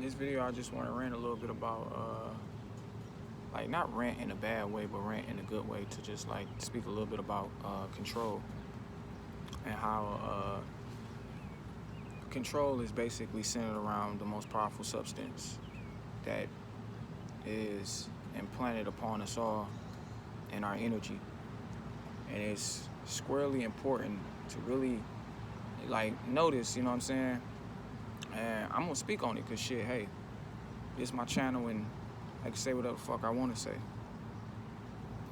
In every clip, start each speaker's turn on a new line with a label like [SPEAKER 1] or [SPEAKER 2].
[SPEAKER 1] this video, I just want to rant a little bit about, like, not rant in a bad way, but rant in a good way, to just like speak a little bit about control and how control is basically centered around the most powerful substance that is implanted upon us all in our energy, and it's squarely important to really like notice, you know what I'm saying? And I'm gonna speak on it because shit, hey, it's my channel and I can say whatever the fuck I want to say.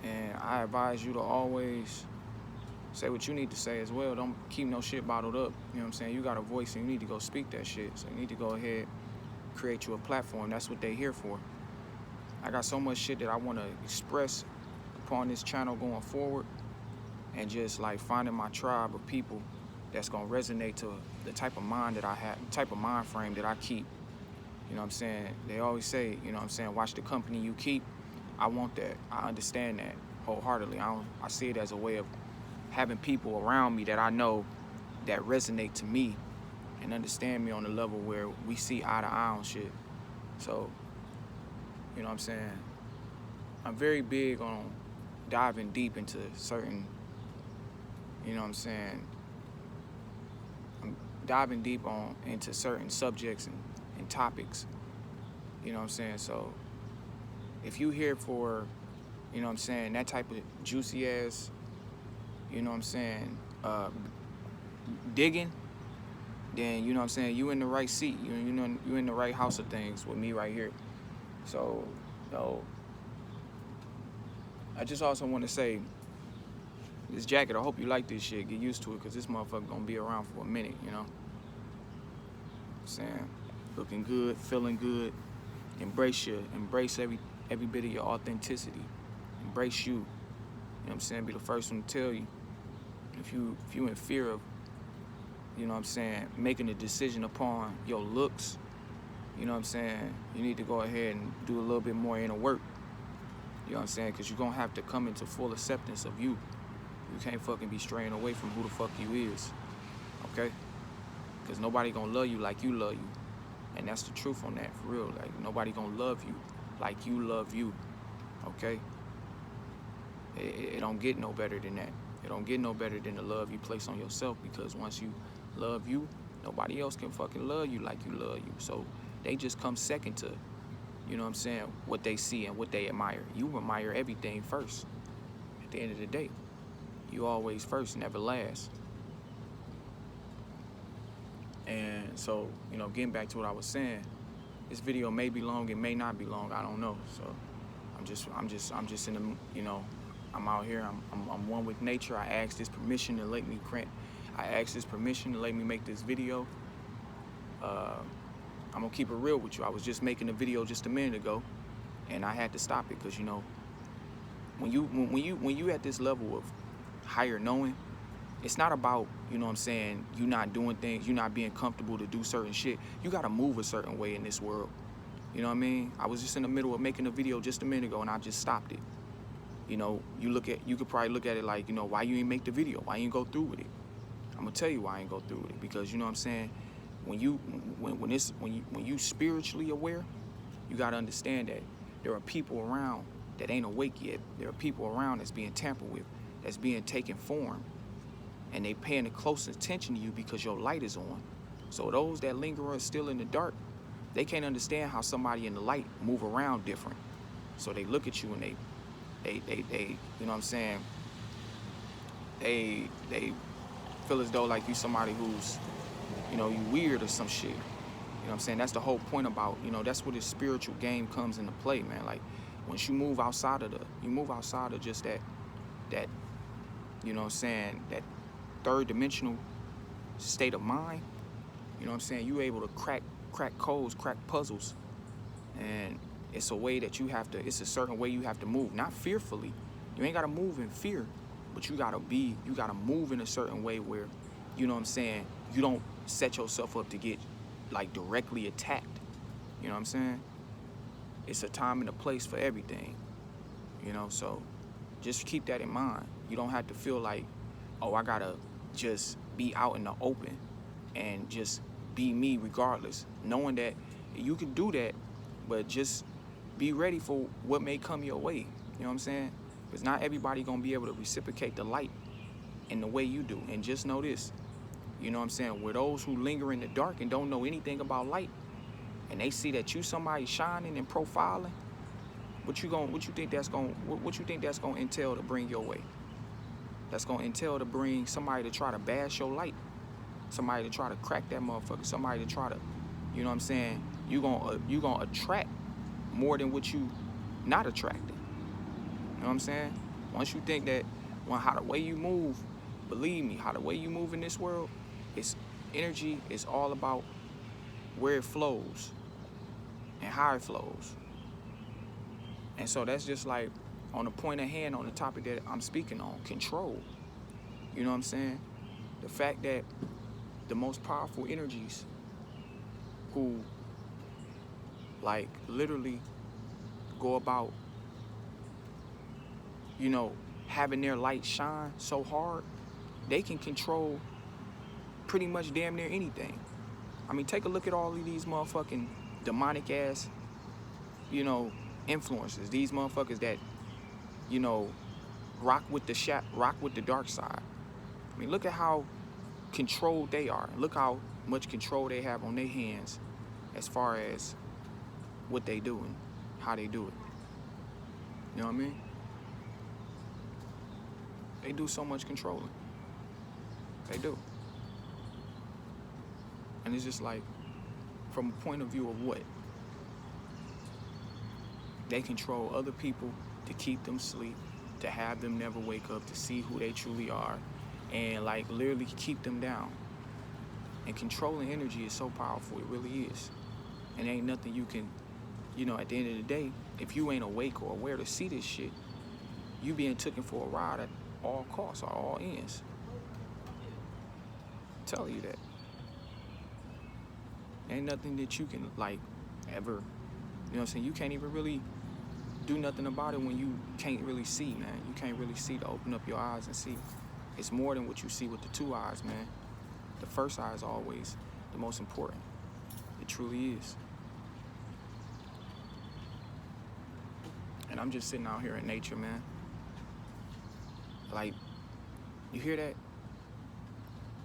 [SPEAKER 1] And I advise you to always say what you need to say as well. Don't keep no shit bottled up. You know what I'm saying? You got a voice and you need to go speak that shit. So you need to go ahead, create you a platform. That's what they here for. I got so much shit that I want to express upon this channel going forward, and just like finding my tribe of people that's gonna resonate to the type of mind that I have, the type of mind frame that I keep. You know what I'm saying? They always say, you know what I'm saying, watch the company you keep. I want that. I understand that wholeheartedly. I see it as a way of having people around me that I know that resonate to me and understand me on a level where we see eye to eye on shit. So, you know what I'm saying? I'm very big on diving deep into certain, you know what I'm saying? I'm diving deep into certain subjects and topics, you know what I'm saying? So if you here for, you know what I'm saying, that type of juicy ass, you know what I'm saying, digging, then you know what I'm saying, you in the right seat, you know, you in the right house of things with me right here. So, you know, I just also want to say, this jacket, I hope you like this shit, get used to it, because this motherfucker gonna be around for a minute, you know? I'm saying, looking good, feeling good, embrace every bit of your authenticity, embrace you, you know what I'm saying? Be the first one to tell you, if you in fear of, you know what I'm saying, making a decision upon your looks, you know what I'm saying, you need to go ahead and do a little bit more inner work, you know what I'm saying, because you're gonna have to come into full acceptance of you. You can't fucking be straying away from who the fuck you is, okay? Because nobody gonna love you like you love you. And that's the truth on that, for real. Like, nobody gonna love you like you love you, okay? It don't get no better than that. It don't get no better than the love you place on yourself, because once you love you, nobody else can fucking love you like you love you. So they just come second to, you know what I'm saying, what they see and what they admire. You admire everything first. At the end of the day, you always first, never last. And so, you know, getting back to what I was saying, this video may be long, it may not be long, I don't know. So I'm just in the, you know, I'm out here, I'm one with nature. I asked this permission to let me make this video. I'm gonna keep it real with you. I was just making a video just a minute ago, and I had to stop it, because you know, when you at this level of higher knowing, it's not about, you know what I'm saying, you not doing things, you not being comfortable to do certain shit. You gotta move a certain way in this world. You know what I mean? I was just in the middle of making a video just a minute ago, and I just stopped it. You know, you could probably look at it like, you know, why you ain't make the video? Why you ain't go through with it? I'm gonna tell you why I ain't go through with it. Because, you know what I'm saying, when you spiritually aware, you gotta understand that there are people around that ain't awake yet. There are people around that's being tampered with, that's being taken form, and they paying the close attention to you because your light is on. So those that linger still in the dark, they can't understand how somebody in the light move around different. So they look at you and they you know what I'm saying, they feel as though like you somebody who's, you know, you weird or some shit. You know what I'm saying? That's the whole point about, you know, that's where this spiritual game comes into play, man. Like, once you move outside of just that, you know what I'm saying, that third dimensional state of mind, you know what I'm saying, you able to crack codes, crack puzzles. And it's a way that it's a certain way you have to move, not fearfully. You ain't gotta move in fear, but you gotta move in a certain way where, you know what I'm saying, you don't set yourself up to get like directly attacked. You know what I'm saying? It's a time and a place for everything, you know? So just keep that in mind. You don't have to feel like, oh, I gotta just be out in the open and just be me regardless, knowing that You can do that, but just be ready for what may come your way. You know what I'm saying? Because not everybody gonna be able to reciprocate the light in the way you do. And just know this, you know what I'm saying? Where those who linger in the dark and don't know anything about light, and they see that you somebody shining and profiling, what you think that's gonna entail to bring your way? That's gonna entail to bring somebody to try to bash your light, somebody to try to crack that motherfucker, somebody to try to, you know what I'm saying? You gonna attract more than what you not attracting. You know what I'm saying? Once you think that, how the way you move, believe me, how the way you move in this world, it's energy is all about where it flows and how it flows. And so that's just like on the point of hand on the topic that I'm speaking on, control. You know what I'm saying? The fact that the most powerful energies who like literally go about, you know, having their light shine so hard, they can control pretty much damn near anything. I mean, take a look at all of these motherfucking demonic ass, you know, influencers. These motherfuckers that, you know, rock with the dark side. I mean, look at how controlled they are. Look how much control they have on their hands as far as what they do and how they do it. You know what I mean? They do so much controlling. They do. And it's just like, from a point of view of what? They control other people to keep them asleep, to have them never wake up, to see who they truly are, and like literally keep them down. And controlling energy is so powerful, it really is. And ain't nothing you can, you know, at the end of the day, if you ain't awake or aware to see this shit, you being taken for a ride at all costs or all ends. I'm telling you that. Ain't nothing that you can like ever, you know what I'm saying? You can't even really do nothing about it when you can't really see, man. You can't really see to open up your eyes and see. It's more than what you see with the two eyes, man. The first eye is always the most important. It truly is. And I'm just sitting out here in nature, man. Like, you hear that?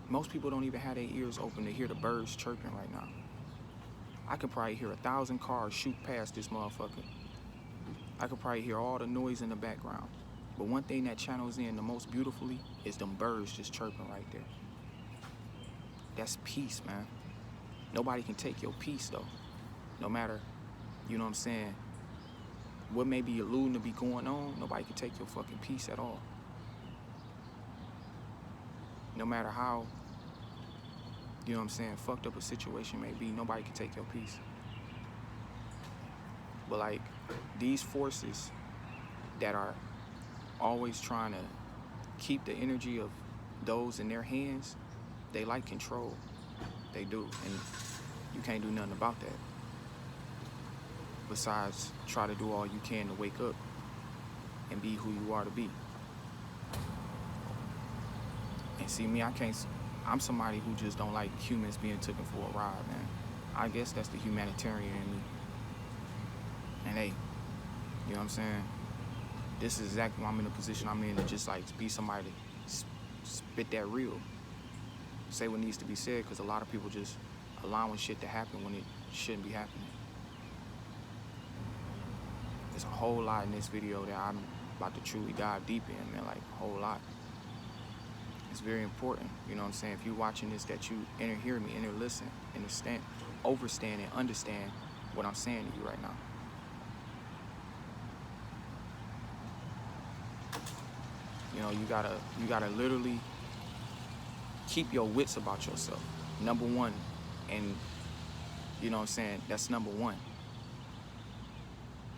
[SPEAKER 1] Most people don't even have their ears open to hear the birds chirping right now. I could probably hear 1,000 cars shoot past this motherfucker. I could probably hear all the noise in the background. But one thing that channels in the most beautifully is them birds just chirping right there. That's peace, man. Nobody can take your peace, though. No matter, you know what I'm saying, what may be alluding to be going on, nobody can take your fucking peace at all. No matter how, you know what I'm saying, fucked up a situation may be, nobody can take your peace. But like, these forces that are always trying to keep the energy of those in their hands, they like control. They do, and you can't do nothing about that. Besides, try to do all you can to wake up and be who you are to be. And see me, I'm somebody who just don't like humans being taken for a ride, man. I guess that's the humanitarian in me. And hey, you know what I'm saying? This is exactly why I'm in the position I'm in, to just like be somebody to spit that real. Say what needs to be said, because a lot of people just allowing shit to happen when it shouldn't be happening. There's a whole lot in this video that I'm about to truly dive deep in, man, like a whole lot. It's very important, you know what I'm saying? If you're watching this, that you hear me, listen, understand, overstand, and understand what I'm saying to you right now. You know, you gotta literally keep your wits about yourself. Number one, and you know what I'm saying? That's number one.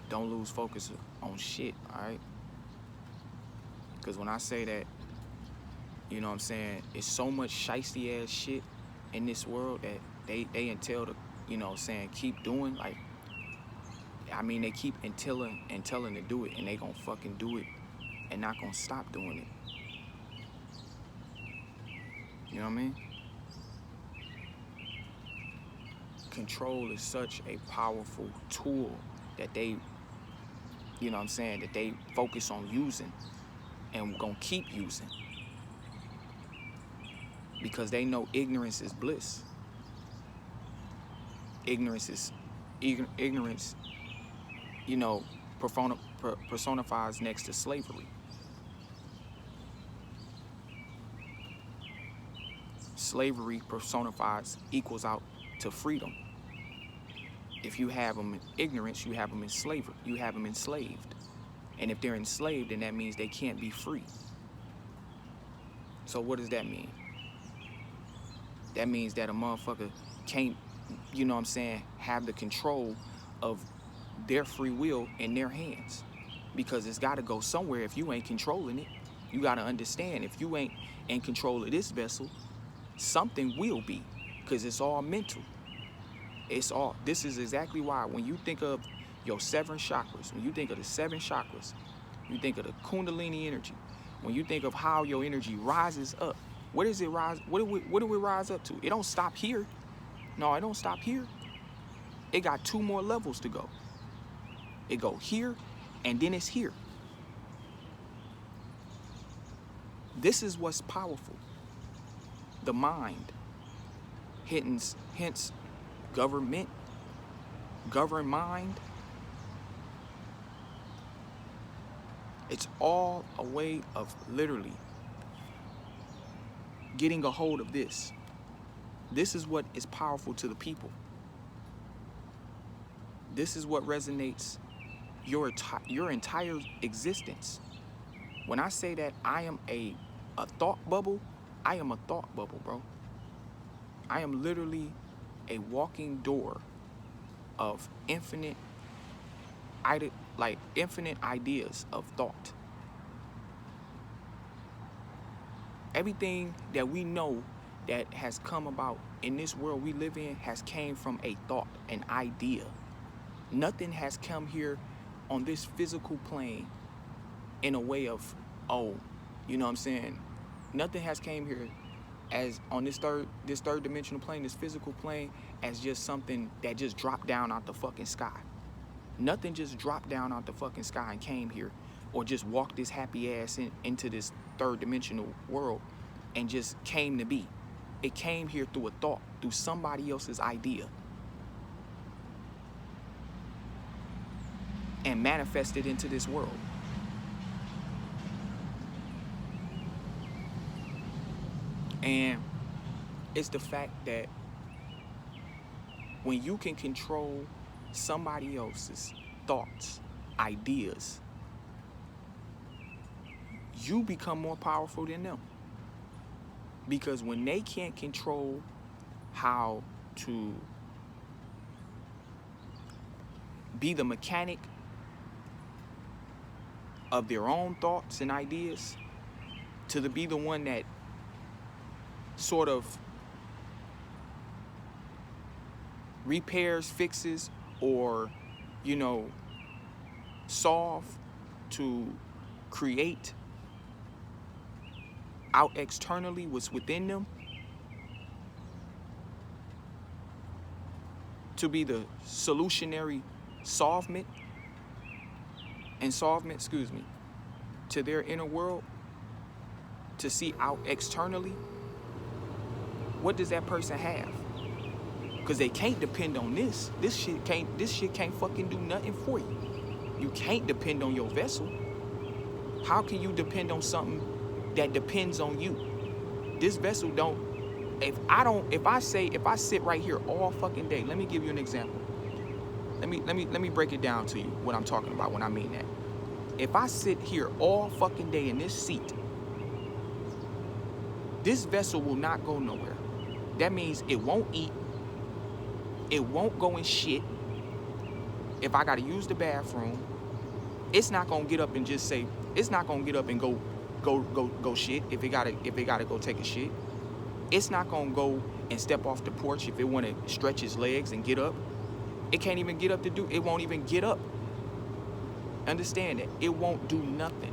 [SPEAKER 1] Don't lose focus on shit, all right? Because when I say that, you know what I'm saying, it's so much shiesty ass shit in this world that they entail to, you know what I'm saying, keep doing. Like, I mean, they keep telling to do it, and they gonna fucking do it and not gonna stop doing it. You know what I mean? control is such a powerful tool that they, you know what I'm saying, that they focus on using and gonna keep using, because they know ignorance is bliss. Ignorance, you know, personifies next to slavery. Slavery personifies equals out to freedom. If you have them in ignorance, you have them in slavery. You have them enslaved. And if they're enslaved, then that means they can't be free. So what does that mean? That means that a motherfucker can't, you know what I'm saying, have the control of their free will in their hands. Because it's got to go somewhere if you ain't controlling it. You got to understand, if you ain't in control of this vessel, something will be, because it's all mental. It's all, this is exactly why when you think of your 7 chakras, when you think of the 7 chakras, you think of the Kundalini energy, when you think of how your energy rises up, what does it rise, what do it rise up to? It don't stop here. No, it don't stop here. It got 2 more levels to go. It go here, and then it's here. This is what's powerful. The mind, hence government, govern mind. It's all a way of literally getting a hold of this. This is what is powerful to the people. This is what resonates your entire existence. When I say that I am a thought bubble, I am a thought bubble, bro. I am literally a walking door of infinite ideas of thought. Everything that we know that has come about in this world we live in has came from a thought, an idea. Nothing has come here on this physical plane in a way of, oh, you know what I'm saying? Nothing has came here as on this third dimensional plane, this physical plane, as just something that just dropped down out the fucking sky. Nothing just dropped down out the fucking sky and came here, or just walked this happy ass into this third dimensional world and just came to be. It came here through a thought, through somebody else's idea, and manifested into this world. And it's the fact that when you can control somebody else's thoughts, ideas, you become more powerful than them. Because when they can't control how to be the mechanic of their own thoughts and ideas, to be the one that sort of repairs, fixes, or, you know, solve, to create out externally what's within them, to be the solutionary solvement, to their inner world, to see out externally, what does that person have? Because they can't depend on this. This shit can't fucking do nothing for you. You can't depend on your vessel. How can you depend on something that depends on you? This vessel don't. If I sit right here all fucking day, let me give you an example. Let me break it down to you what I'm talking about when I mean that. If I sit here all fucking day in this seat, this vessel will not go nowhere. That means it won't eat. It won't go and shit. If I gotta use the bathroom, it's not gonna get up and just say, it's not gonna get up and go shit if it gotta go take a shit. It's not gonna go and step off the porch if it wanna stretch its legs and get up. It can't even get up to do, it won't even get up. Understand that, it won't do nothing.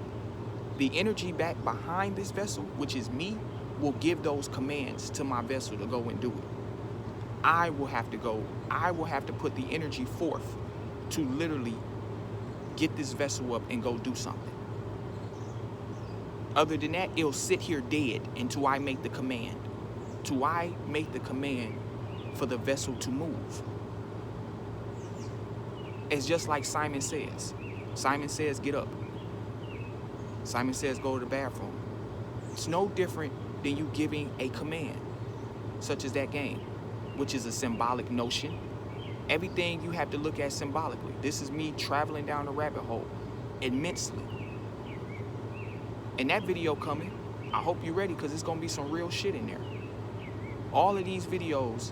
[SPEAKER 1] The energy back behind this vessel, which is me, will give those commands to my vessel to go and do it. I will have to put the energy forth to literally get this vessel up and go do something. Other than that, it'll sit here dead until I make the command. Till I make the command for the vessel to move. It's just like Simon Says. Simon Says, get up. Simon Says, go to the bathroom. It's no different than you giving a command, such as that game, which is a symbolic notion. Everything you have to look at symbolically. This is me traveling down the rabbit hole immensely. And that video coming, I hope you're ready, because it's going to be some real shit in there. All of these videos,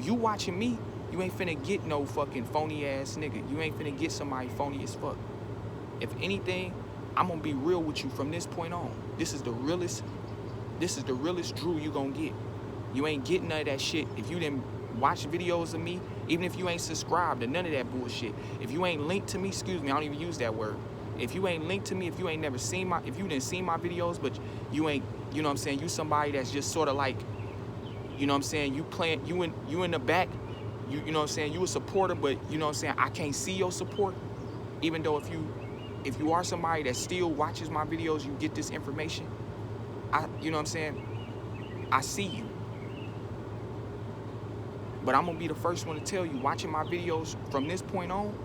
[SPEAKER 1] you watching me, you ain't finna get no fucking phony ass nigga. You ain't finna get somebody phony as fuck. If anything, I'm gonna be real with you from this point on. This is the realest Drew you gonna get. You ain't getting none of that shit if you didn't watch videos of me, even if you ain't subscribed to none of that bullshit. If you ain't linked to me, excuse me, I don't even use that word. If you ain't linked to me, if you ain't never seen if you didn't see my videos, but you ain't, you know what I'm saying, you somebody that's just sort of like, you know what I'm saying, you in the back, you know what I'm saying, you a supporter, but you know what I'm saying, I can't see your support. Even though if you are somebody that still watches my videos, you get this information, you know what I'm saying, I see you. But I'm gonna be the first one to tell you, watching my videos from this point on,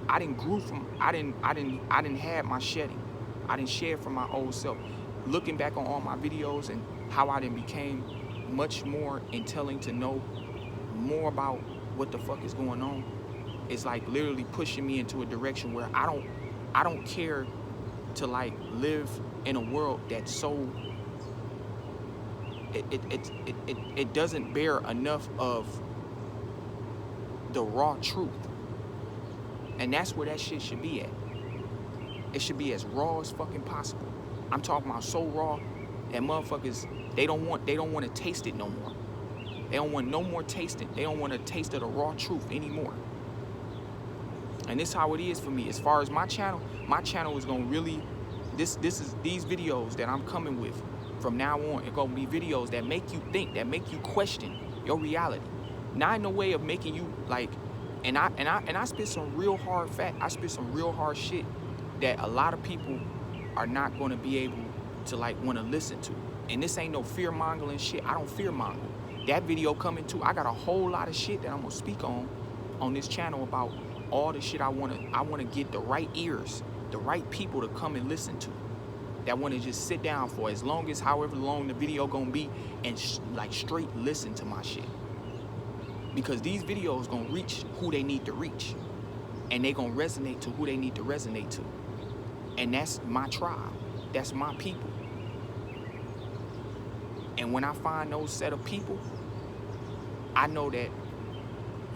[SPEAKER 1] I didn't have my shedding. I didn't shed from my old self. Looking back on all my videos and how I done became much more intelligent to know more about what the fuck is going on, it's like literally pushing me into a direction where I don't care to like live in a world that's so it doesn't bear enough of the raw truth. And that's where that shit should be at. It should be as raw as fucking possible. I'm talking about so raw that motherfuckers, they don't want to taste it no more. They don't want no more tasting. They don't want to taste of the raw truth anymore. And this is how it is for me. As far as my channel is gonna really, these videos that I'm coming with from now on, it's gonna be videos that make you think, that make you question your reality. Not in a way of making you like, and I spit some real hard I spit some real hard shit that a lot of people are not gonna be able to like want to listen to. And this ain't no fear mongering shit. I don't fear monger. That video coming too, I got a whole lot of shit that I'm gonna speak on this channel about all the shit I wanna get the right ears, the right people to come and listen to, that wanna just sit down for as long as however long the video gonna be and like straight listen to my shit. Because these videos gonna reach who they need to reach, and they gonna resonate to who they need to resonate to. And that's my tribe, that's my people. And when I find those set of people, I know that,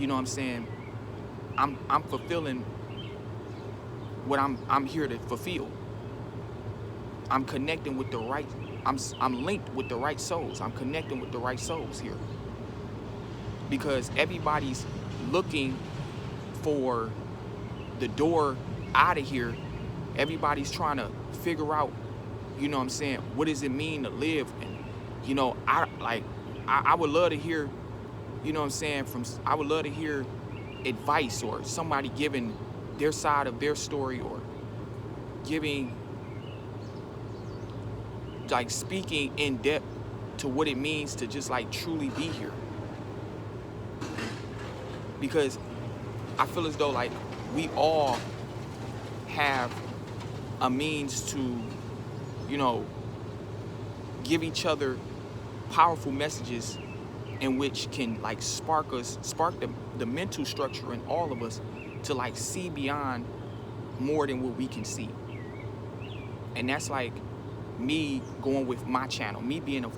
[SPEAKER 1] you know what I'm saying, I'm fulfilling what I'm here to fulfill. I'm connecting with the right, I'm linked with the right souls. I'm connecting with the right souls here. Because everybody's looking for the door out of here. Everybody's trying to figure out, you know what I'm saying, what does it mean to live? And, you know, I would love to hear, you know what I'm saying, I would love to hear advice or somebody giving their side of their story, or giving, like speaking in depth to what it means to just like truly be here. Because I feel as though like we all have a means to, you know, give each other powerful messages in which can like spark the mental structure in all of us to like see beyond more than what we can see. And that's like me going with my channel, me being a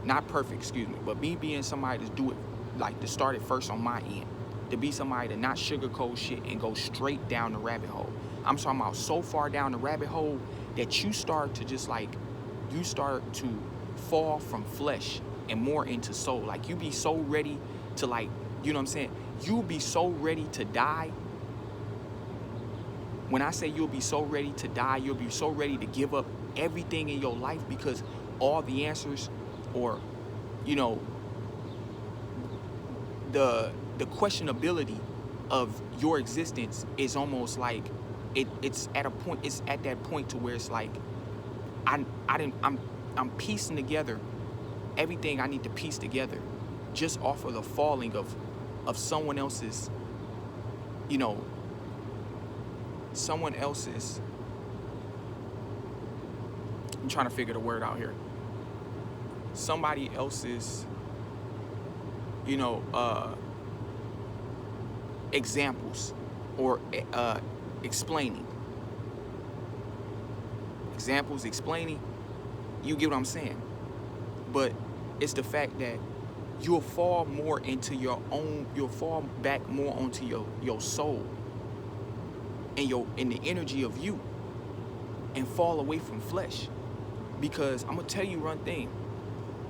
[SPEAKER 1] not perfect, excuse me, but me being somebody to do it, like to start it first on my end, to be somebody to not sugarcoat shit and go straight down the rabbit hole. I'm talking about so far down the rabbit hole that you start to just like, you start to fall from flesh and more into soul. Like you be so ready to like, you know what I'm saying? You'll be so ready to die. When I say you'll be so ready to die, you'll be so ready to give up everything in your life, because all the answers, or, you know, the questionability of your existence is almost like it's at that point to where it's like I'm piecing together everything I need to piece together just off of the falling of someone else's, you know, someone else's, I'm trying to figure the word out here, somebody else's, you know, examples or explaining. Examples, explaining, you get what I'm saying? But it's the fact that you'll fall more into your own, you'll fall back more onto your soul and the energy of you, and fall away from flesh. Because I'm gonna tell you one thing,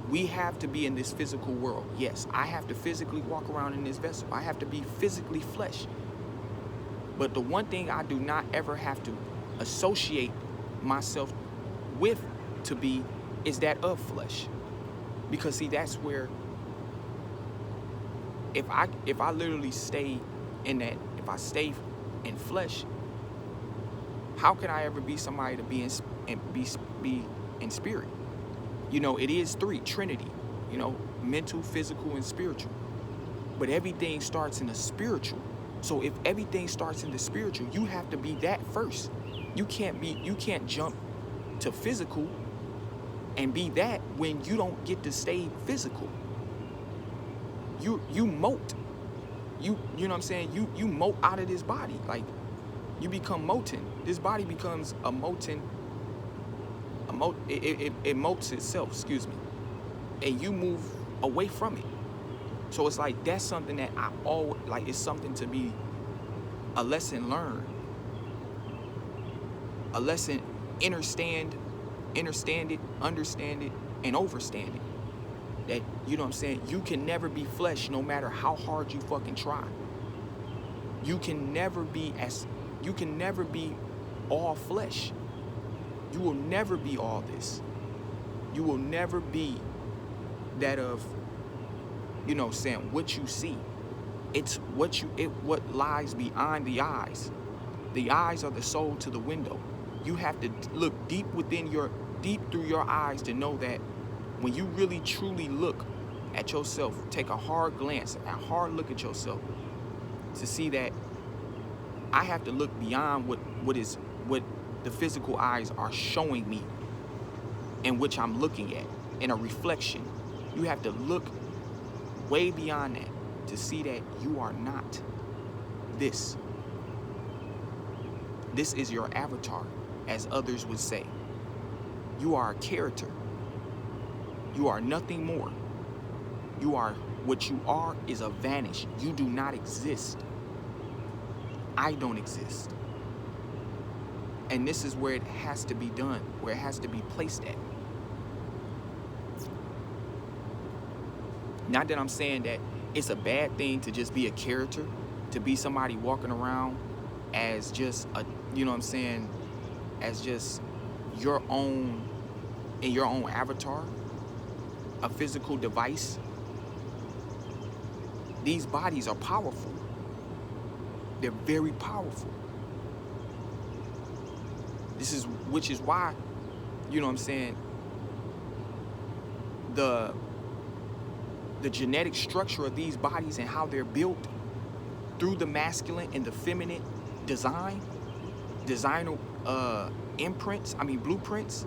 [SPEAKER 1] we have to be in this physical world. Yes, I have to physically walk around in this vessel. I have to be physically flesh. But the one thing I do not ever have to associate myself with to be is that of flesh. Because see, that's where if I literally stay in that, if I stay in flesh, how can I ever be somebody to be in spirit? You know, it is three, Trinity, you know, mental, physical, and spiritual. But everything starts in the spiritual. So if everything starts in the spiritual, you have to be that first. You can't jump to physical and be that when you don't get to stay physical. You mote. You know what I'm saying? You mote out of this body. Like, you become molten. This body becomes a molten. It motes itself, excuse me. And you move away from it. So it's like, that's something that I always, like, it's something to be a lesson learned. A lesson understand it, and overstand it. That, you know what I'm saying, you can never be flesh no matter how hard you fucking try. You can never be all flesh. You will never be all this. You will never be that of, you know, saying what you see. It's what lies behind the eyes. The eyes are the soul to the window. You have to look deep through your eyes to know that when you really truly look at yourself, take a hard glance, a hard look at yourself, to see that I have to look beyond what the physical eyes are showing me, and which I'm looking at in a reflection. You have to look way beyond that to see that you are not this. This is your avatar, as others would say. You are a character. You are nothing more. You are, what you are is a vanish. You do not exist. I don't exist. And this is where it has to be done, where it has to be placed at. Not that I'm saying that it's a bad thing to just be a character, to be somebody walking around as just a, you know what I'm saying, as just your own, in your own avatar, a physical device. These bodies are powerful. They're very powerful. Which is why, you know what I'm saying, the genetic structure of these bodies and how they're built through the masculine and the feminine designer blueprints,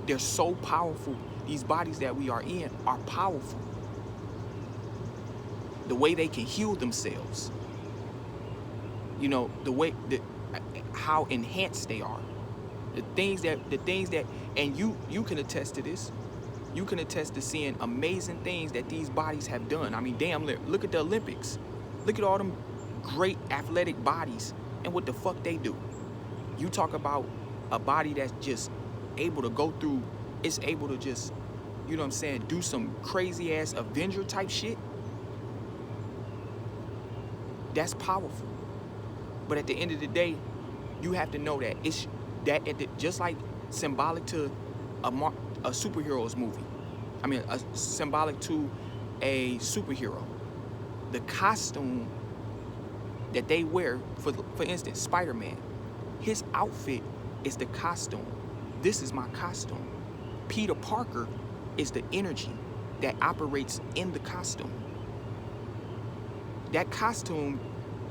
[SPEAKER 1] they're so powerful. These bodies that we are in are powerful. The way they can heal themselves, you know, how enhanced they are, the things that, and you can attest to this. You can attest to seeing amazing things that these bodies have done. I mean, damn, look at the Olympics. Look at all them great athletic bodies and what the fuck they do. You talk about a body that's just able to go through, it's able to just, you know what I'm saying, do some crazy ass Avenger type shit. That's powerful. But at the end of the day, you have to know that it's that just like symbolic to a superhero's movie. I mean, symbolic to a superhero. The costume that they wear, for instance, Spider-Man, his outfit is the costume. This is my costume. Peter Parker is the energy that operates in the costume. That costume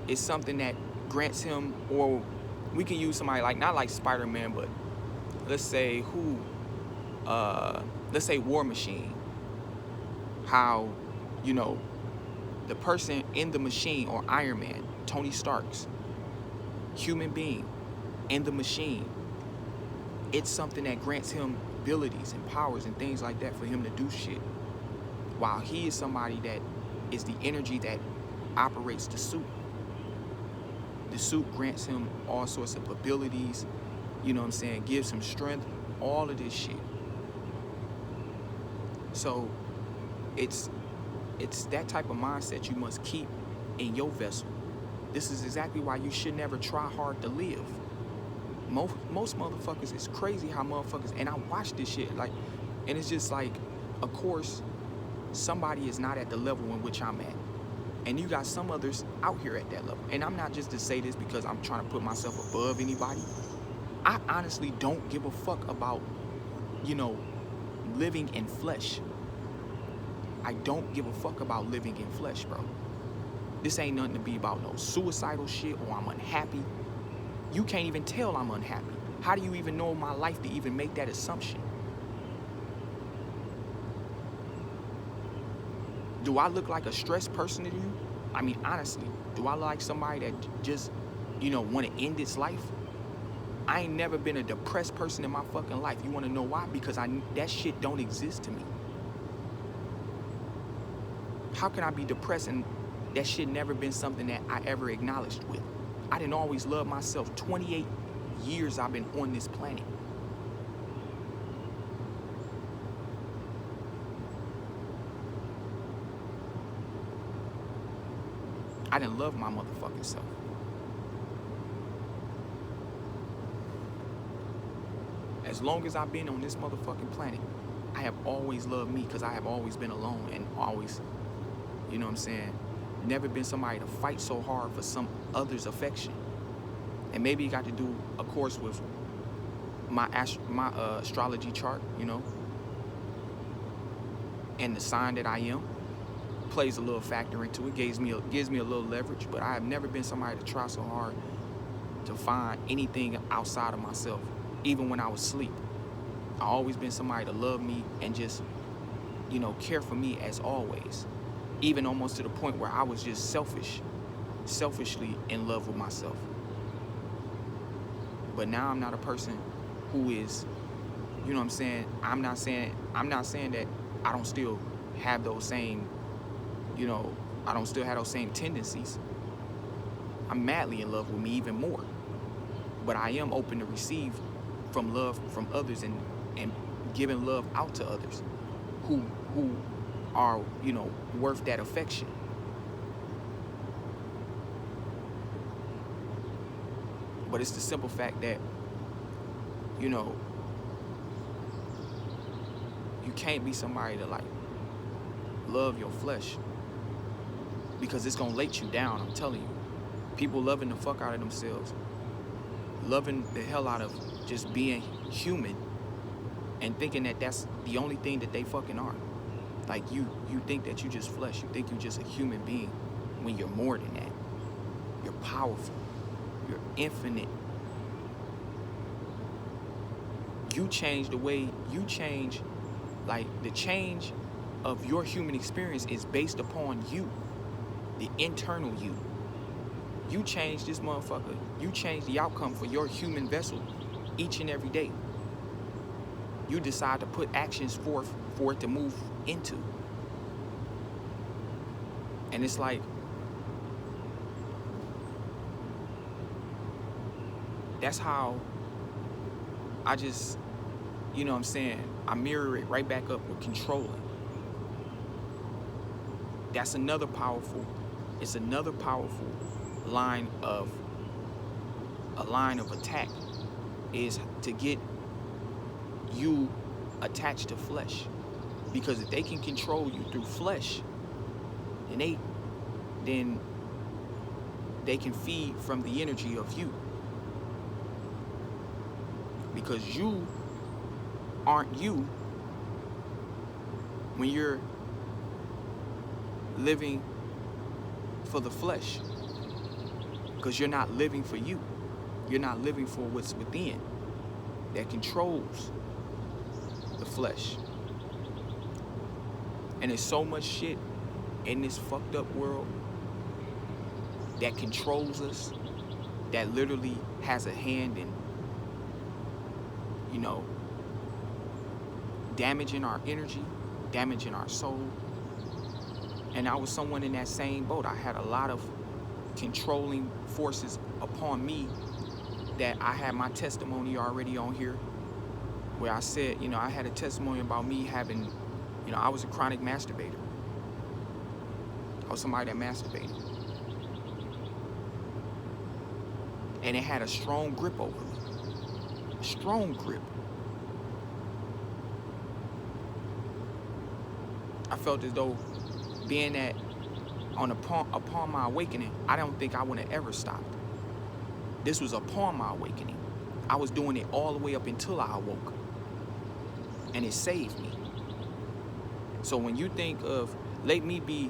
[SPEAKER 1] is something that grants him, or we can use somebody like, not like Spider-Man, but let's say let's say War Machine. How, you know, the person in the machine, or Iron Man, Tony Stark's human being in the machine, it's something that grants him abilities and powers and things like that for him to do shit. While he is somebody that is the energy that operates the suit. The suit grants him all sorts of abilities, you know what I'm saying, gives him strength, all of this shit. So it's that type of mindset you must keep in your vessel. This is exactly why you should never try hard to live. Most motherfuckers, it's crazy how motherfuckers, and I watch this shit, like, and it's just like, of course, somebody is not at the level in which I'm at. And you got some others out here at that level. And I'm not just to say this because I'm trying to put myself above anybody. I honestly don't give a fuck about, you know, living in flesh. I don't give a fuck about living in flesh, bro. This ain't nothing to be about no suicidal shit or I'm unhappy. You can't even tell I'm unhappy. How do you even know my life to even make that assumption? Do I look like a stressed person to you? I mean, honestly, do I look like somebody that just, you know, want to end its life? I ain't never been a depressed person in my fucking life. You want to know why? Because that shit don't exist to me. How can I be depressed and that shit never been something that I ever acknowledged with? I didn't always love myself. 28 years I've been on this planet. I didn't love my motherfucking self. As long as I've been on this motherfucking planet, I have always loved me because I have always been alone and always, you know what I'm saying, never been somebody to fight so hard for some other's affection. And maybe it got to do, of course, with my astrology chart, you know, and the sign that I am plays a little factor into it, gives me a little leverage. But I have never been somebody to try so hard to find anything outside of myself, even when I was asleep. I always been somebody to love me and just, you know, care for me as always, even almost to the point where I was just selfishly in love with myself. But now I'm not a person who is, you know what I'm saying, I'm not saying that I don't still have those same, you know, I don't still have those same tendencies. I'm madly in love with me even more. But I am open to receive from love from others and giving love out to others who are, you know, worth that affection. But it's the simple fact that, you know, you can't be somebody to like love your flesh because it's gonna let you down. I'm telling you, people loving the fuck out of themselves, loving the hell out of just being human, and thinking that that's the only thing that they fucking are. Like you think that you just flesh. You think you're just a human being when you're more than that. You're powerful. You're infinite. You change the way you change. Like the change of your human experience is based upon you, the internal you. You change this motherfucker. You change the outcome for your human vessel each and every day. You decide to put actions forth for it to move into. And it's like, that's how I just, you know what I'm saying, I mirror it right back up with controlling. That's another powerful line of attack, is to get you attached to flesh. Because if they can control you through flesh, And then they can feed from the energy of you. Because you aren't you when you're living for the flesh. Because you're not living for you. You're not living for what's within that controls the flesh. And there's so much shit in this fucked up world that controls us, that literally has a hand in, you know, damaging our energy, damaging our soul. And I was someone in that same boat. I had a lot of controlling forces upon me that I had my testimony already on here, where I said, you know, I had a testimony about me having, you know, I was a chronic masturbator. I was somebody that masturbated. And it had a strong grip over me. A strong grip. I felt as though being that upon my awakening, I don't think I would have ever stopped. This was upon my awakening. I was doing it all the way up until I awoke. And it saved me. So when you think of, let me be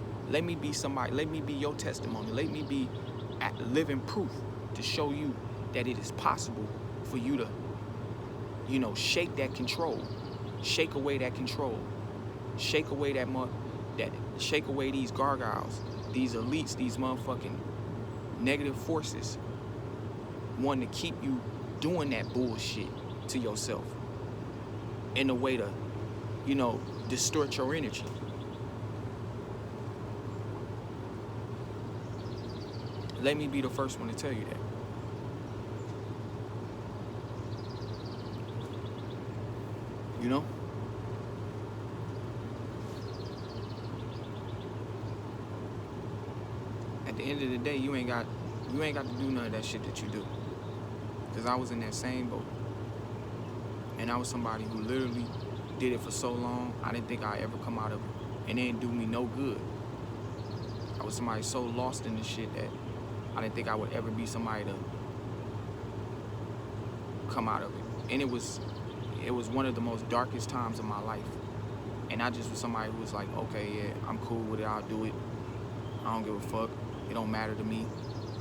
[SPEAKER 1] somebody, let me be your testimony, let me be living proof to show you that it is possible for you to, you know, shake that control, shake away that control, shake away shake away these gargoyles, these elites, these motherfucking negative forces wanting to keep you doing that bullshit to yourself in a way to, you know, distort your energy. Let me be the first one to tell you that. You know? At the end of the day, you ain't got to do none of that shit that you do. Because I was in that same boat. And I was somebody who literally did it for so long, I didn't think I'd ever come out of it. And it didn't do me no good. I was somebody so lost in this shit that I didn't think I would ever be somebody to come out of it. And it was one of the most darkest times of my life. And I just was somebody who was like, okay, yeah, I'm cool with it, I'll do it. I don't give a fuck. It don't matter to me.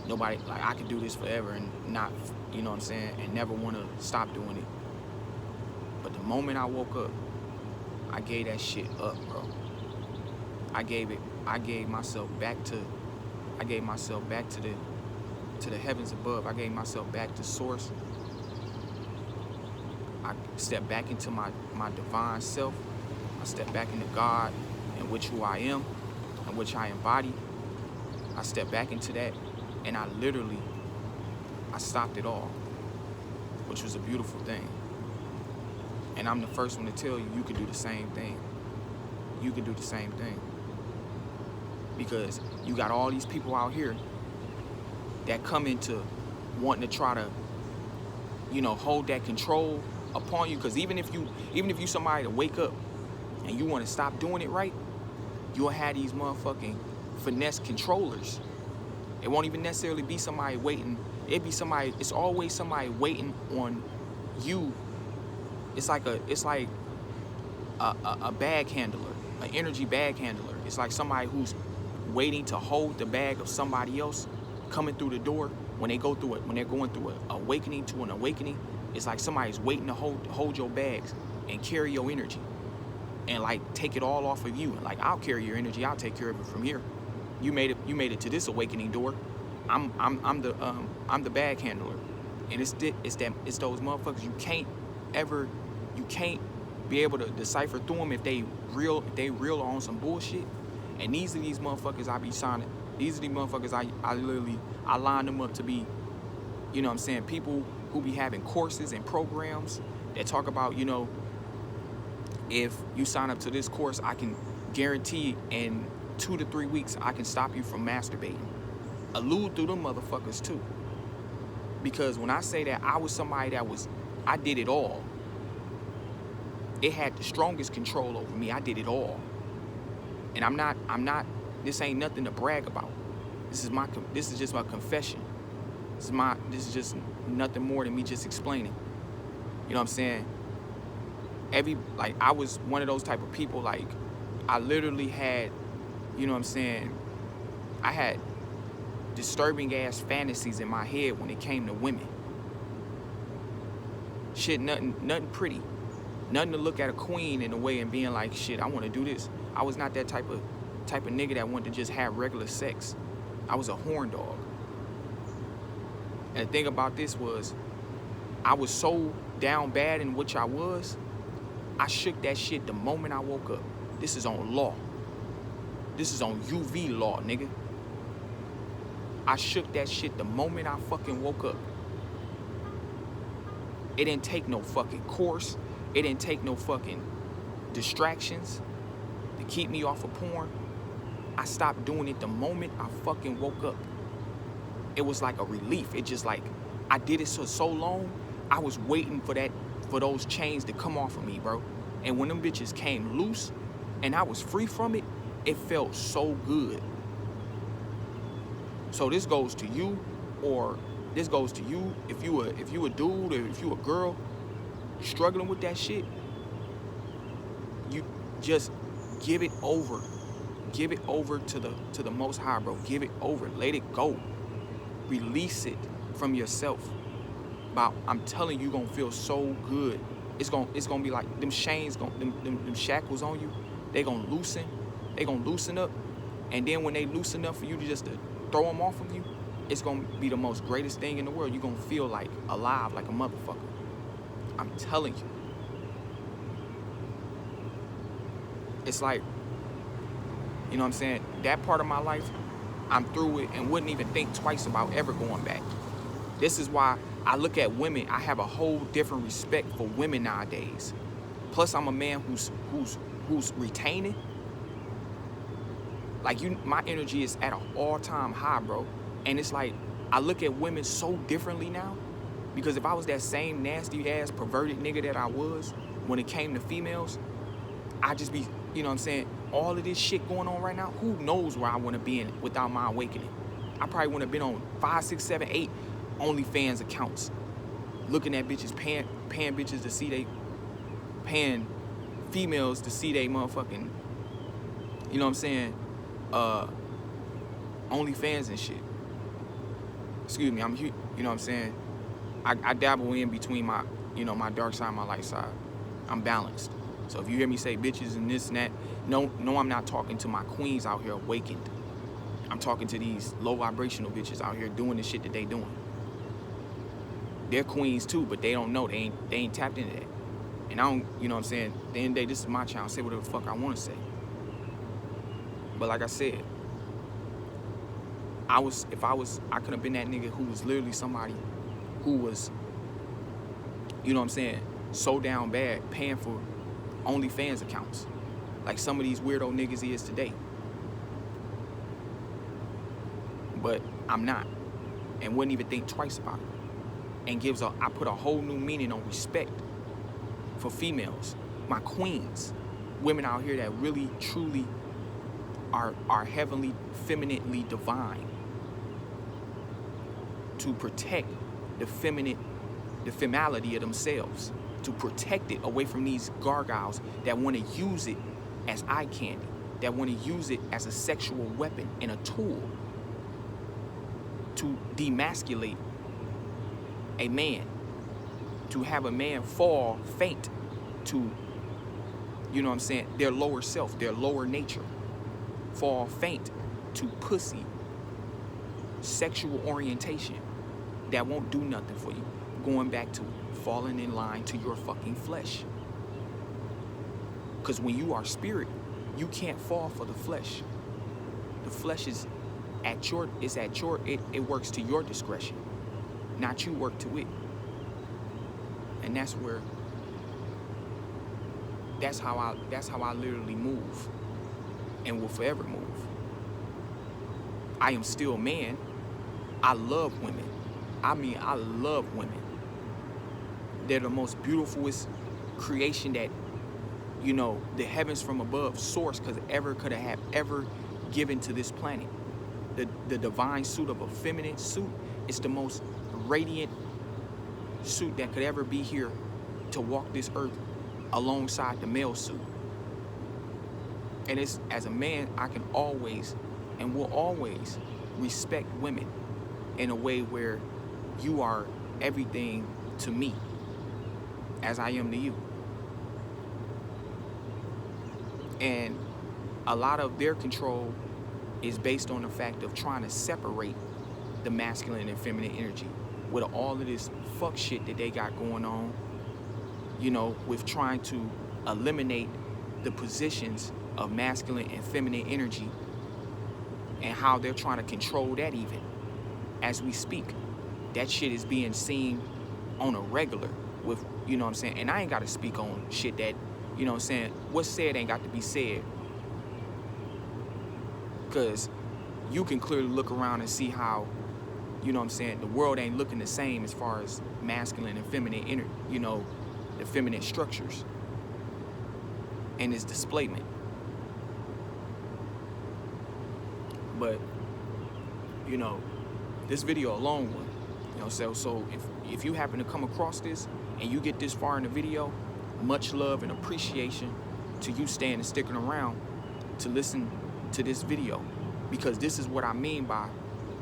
[SPEAKER 1] Nobody, like, I could do this forever and not, you know what I'm saying, and never want to stop doing it. But the moment I woke up, I gave that shit up, bro. I gave myself back to the heavens above. I gave myself back to source. I stepped back into my divine self. I stepped back into God, in which who I am, in which I embody. I stepped back into that, and I stopped it all, which was a beautiful thing. And I'm the first one to tell you, you can do the same thing. You can do the same thing. Because you got all these people out here that come into wanting to try to, you know, hold that control upon you. Because even if you somebody to wake up and you want to stop doing it right, you'll have these motherfucking finesse controllers. It won't even necessarily be somebody waiting. It's always somebody waiting on you. It's like a bag handler, an energy bag handler. It's like somebody who's waiting to hold the bag of somebody else coming through the door when they're going through an awakening to an awakening. It's like somebody's waiting to hold your bags and carry your energy and like take it all off of you. And like, I'll carry your energy. I'll take care of it from here. You made it to this awakening door. I'm the bag handler, and it's those motherfuckers you can't be able to decipher through them if they real or on some bullshit. And these are these motherfuckers I be signing. These are the motherfuckers I line them up to be, you know what I'm saying, people who be having courses and programs that talk about, you know, if you sign up to this course, I can guarantee in 2 to 3 weeks I can stop you from masturbating. Allude through them motherfuckers too. Because when I say that I was somebody I did it all. It had the strongest control over me. I did it all. And I'm not This ain't nothing to brag about. This is just my confession. This is just nothing more than me just explaining. You know what I'm saying? I was one of those type of people, like, I literally had, you know what I'm saying, I had disturbing ass fantasies in my head when it came to women. Shit, nothing pretty. Nothing to look at a queen in a way and being like, shit, I want to do this. I was not that type of nigga that wanted to just have regular sex. I was a horn dog. And the thing about this was, I was so down bad in which I was, I shook that shit the moment I woke up. This is on law. This is on UV law, nigga. I shook that shit the moment I fucking woke up. It didn't take no fucking course. It didn't take no fucking distractions to keep me off of porn. I stopped doing it the moment I fucking woke up. It was like a relief. It just like, I did it so long, I was waiting for those chains to come off of me, bro. And when them bitches came loose and I was free from it, it felt so good. So this goes to you, or this goes to you if you a dude or if you a girl struggling with that shit. You just give it over. Give it over to the Most High, bro. Give it over. Let it go. Release it from yourself. I'm telling you, gonna feel so good. It's gonna be like them chains, them shackles on you. They gonna loosen up, and then when they loosen up for you to just to throw them off of you, it's gonna be the most greatest thing in the world. You're gonna feel like alive, like a motherfucker. I'm telling you. It's like, you know what I'm saying? That part of my life, I'm through it and wouldn't even think twice about ever going back. This is why I look at women. I have a whole different respect for women nowadays. Plus, I'm a man who's retaining. Like, my energy is at an all-time high, bro. And it's like, I look at women so differently now. Because if I was that same nasty-ass, perverted nigga that I was when it came to females, I'd just be, you know what I'm saying, all of this shit going on right now, who knows where I want to be in without my awakening. I probably would have been on 5, 6, 7, 8 OnlyFans accounts, looking at bitches, paying bitches to see paying females to see they motherfucking, you know what I'm saying, OnlyFans and shit. Excuse me, you know what I'm saying, I dabble in between my, you know, my dark side and my light side. I'm balanced. So if you hear me say bitches and this and that, no, I'm not talking to my queens out here awakened. I'm talking to these low vibrational bitches out here doing the shit that they doing. They're queens too, but they don't know. They ain't tapped into that. And I don't, you know what I'm saying, at the end of the day, this is my channel. Say whatever the fuck I want to say. But like I said, I could have been that nigga who was literally somebody who was, you know what I'm saying, so down bad, paying for OnlyFans accounts. Like some of these weirdo niggas is today. But I'm not. And wouldn't even think twice about it. And I put a whole new meaning on respect for females. My queens. Women out here that really, truly are heavenly, femininely divine. To protect the femality of themselves. To protect it away from these gargoyles that want to use it as eye candy. That want to use it as a sexual weapon and a tool. To demasculate a man. To have a man fall faint to, you know what I'm saying, their lower self, their lower nature. Fall faint to pussy. Sexual orientation that won't do nothing for you. Going back to falling in line to your fucking flesh. Because when you are spirit, you can't fall for the flesh. The flesh it works to your discretion, not you work to it. And that's how I literally move and will forever move. I am still a man. I love women. I love women. They're the most beautifulest creation that, you know, the heavens from above source could have ever given to this planet. The divine suit of a feminine suit is the most radiant suit that could ever be here to walk this earth alongside the male suit. And it's, as a man, I can always and will always respect women in a way where you are everything to me as I am to you. And a lot of their control is based on the fact of trying to separate the masculine and feminine energy with all of this fuck shit that they got going on, you know, with trying to eliminate the positions of masculine and feminine energy and how they're trying to control that even as we speak. That shit is being seen on a regular with, you know what I'm saying? And I ain't got to speak on shit that, you know what I'm saying, what's said ain't got to be said. Because you can clearly look around and see how, you know what I'm saying, the world ain't looking the same as far as masculine and feminine, you know, the feminine structures and its displacement. But, you know, this video a long one, you know, so if you happen to come across this and you get this far in the video, much love and appreciation to you staying and sticking around to listen to this video, because this is what I mean by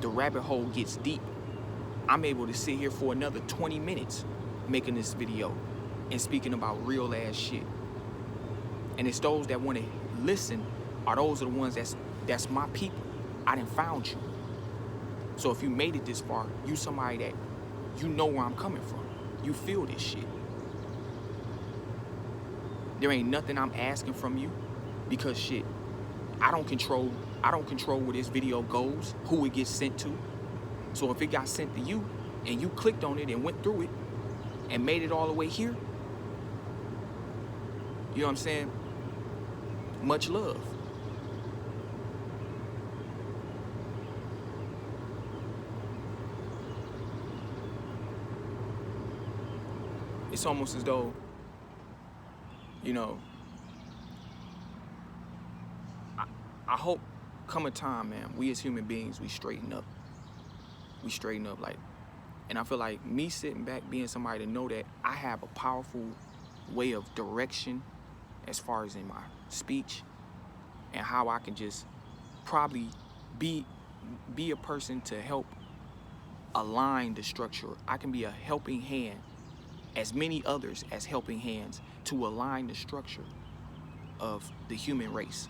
[SPEAKER 1] the rabbit hole gets deep. I'm able to sit here for another 20 minutes making this video and speaking about real ass shit. And it's those that want to listen are those are the ones that's my people. I done found you. So if you made it this far, you somebody that you know where I'm coming from. You feel this shit. There ain't nothing I'm asking from you because shit, I don't control where this video goes, who it gets sent to. So if it got sent to you and you clicked on it and went through it and made it all the way here, you know what I'm saying? Much love. It's almost as though, you know, I hope come a time, man, we as human beings, we straighten up. We straighten up, like, and I feel like me sitting back being somebody to know that I have a powerful way of direction as far as in my speech and how I can just probably be a person to help align the structure. I can be a helping hand, as many others as helping hands, to align the structure of the human race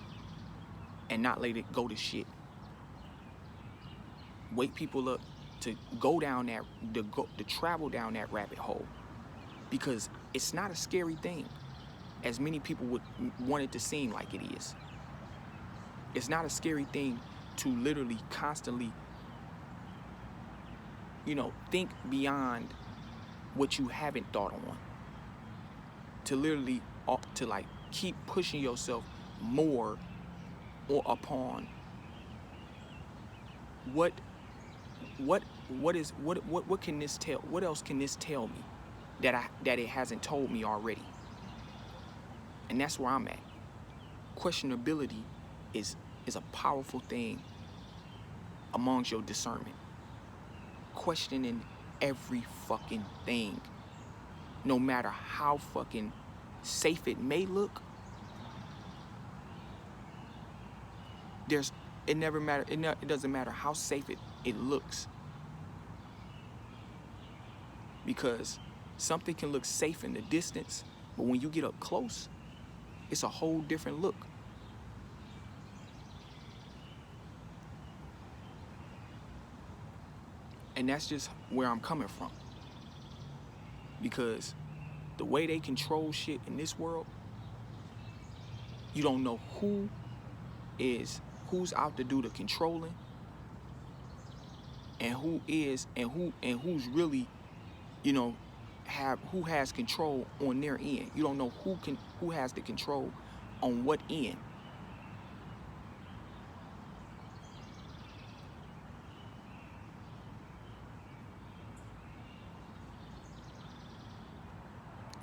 [SPEAKER 1] and not let it go to shit. Wake people up to go down that, to travel down that rabbit hole, because it's not a scary thing as many people would want it to seem like it is. It's not a scary thing to literally constantly, you know, think beyond what you haven't thought on, to literally, to like keep pushing yourself more or upon what can this tell, what else can this tell me that it hasn't told me already? And that's where I'm at. Questionability is a powerful thing amongst your discernment. Questioning every fucking thing, no matter how fucking safe it may look. It never matter. It doesn't matter how safe it looks, because something can look safe in the distance, but when you get up close, it's a whole different look. And that's just where I'm coming from, because the way they control shit in this world, you don't know who's out to do the controlling and who's really, you know, who has control on their end. You don't know who has the control on what end.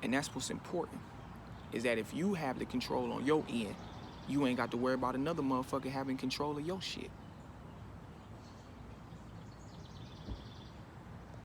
[SPEAKER 1] And that's what's important, is that if you have the control on your end, you ain't got to worry about another motherfucker having control of your shit.